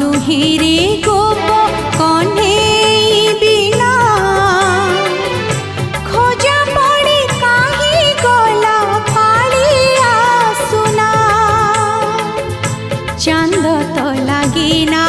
नुहिरे गोप कन्हई बिना खोजा पड़ी काहे गला कालिया सुना चांद तो लागे ना